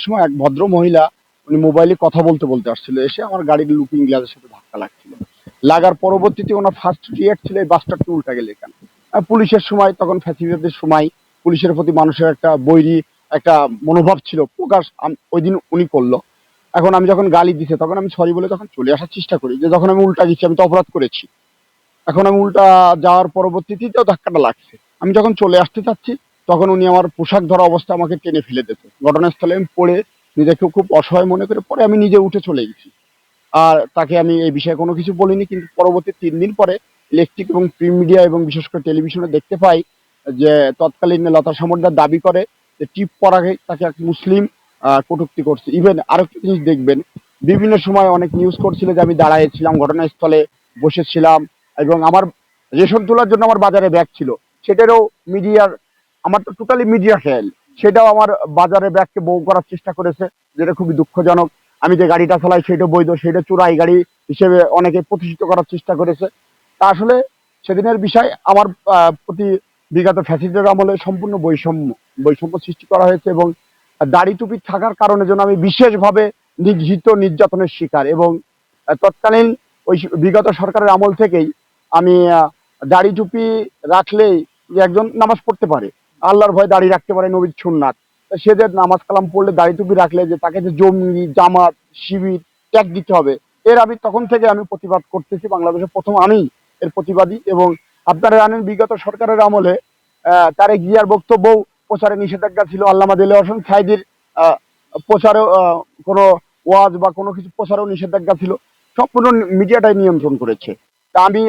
সময় এক ভদ্র মহিলা উনি মোবাইলে কথা বলতে বলতে আসছিল, এসে আমার গাড়ির লুকিং গ্লাসের সাথে ধাক্কা লাগছিল। লাগার পরবর্তীতে ওনার ফার্স্ট রিয়াক্ট ছিল এই বাসটাকে উল্টা গেলে কেন। পুলিশের সময় তখন ফ্যাসিলিটির সময় পুলিশের প্রতি মানুষের একটা বৈরী একটা মনোভাব ছিল প্রকাশ ওই দিন উনি করলো। এখন আমি যখন গালি দিছে তখন আমি সরি বলে তখন চলে আসার চেষ্টা করি, যে যখন আমি উল্টা গেছি আমি তো অপরাধ করেছি। এখন আমি উল্টা যাওয়ার পরবর্তীতেও ধাক্কাটা লাগছে। আমি যখন চলে আসতে চাচ্ছি তখন উনি আমার পোশাক ধরা অবস্থায় আমাকে টেনে ফেলে দিত। ঘটনাস্থলে আমি পড়ে নিজেকে খুব অসহায় মনে করে পরে আমি নিজে উঠে চলে গেছি। আর তাকে আমি এই বিষয়ে কোনো কিছু বলিনি। কিন্তু পরবর্তী ৩ দিন পরে ইলেকট্রিক এবং প্রিন্ট মিডিয়া এবং বিশেষ করে টেলিভিশনে দেখতে পাই যে তৎকালীন লতা সামন্তরা দাবি করে যে টিপ পরাগে তাকে এক মুসলিম কটূক্তি করছে। ইভেন আরেকটা জিনিস দেখবেন, বিভিন্ন সময় অনেক নিউজ করছিল যে আমি দাঁড়াইছিলাম ঘটনাস্থলে, বসেছিলাম এবং আমার রেশন তোলার জন্য আমার বাজারে ব্যাগ ছিল। সেটারও মিডিয়ার, আমার তো টোটালি মিডিয়া খেয়াল, সেটাও আমার বাজারে ব্যাগকে বউ করার চেষ্টা করেছে, যেটা খুবই দুঃখজনক। আমি যে গাড়িটা চালাই সেটা বৈধ, সেটা চোরাই গাড়ি হিসেবে অনেকে প্রতিষ্ঠিত করার চেষ্টা করেছে। তা আসলে সেদিনের বিষয় আমার প্রতি বিগত ফ্যাসিস্টের আমলে সম্পূর্ণ বৈষম্য সৃষ্টি করা হয়েছে এবং দাড়ি টুপি থাকার কারণে যেন আমি বিশেষভাবে নিগৃহীত নির্যাতনের শিকার। এবং তৎকালীন ওই বিগত সরকারের আমল থেকেই আমি দাড়ি টুপি রাখলেই যে একজন নামাজ পড়তে পারে, আল্লাহর ভয় দাড়ি রাখতে পারে, নবীর সুন্নাত, সে যে নামাজ কালাম পড়লে দাড়ি টুপি রাখলে যে তাকে যে জঙ্গি জামাত শিবির ট্যাগ দিতে হবে, এর আমি তখন থেকে আমি প্রতিবাদ করতেছি। বাংলাদেশের প্রথম আমি এর প্রতিবাদী। এবং আপনারা জানেন বিগত সরকারের আমলে তারেক জিয়ার বক্তব্য প্রচারে নিষেধাজ্ঞা ছিল, আল্লামা দেলোয়ার হোসেন সাঈদীর প্রচারেও কোনো ওয়াজ বা কোনো কিছু প্রচারেও নিষেধাজ্ঞা ছিল। সম্পূর্ণ মিডিয়াটাই নিয়ন্ত্রণ করেছে। তা আমি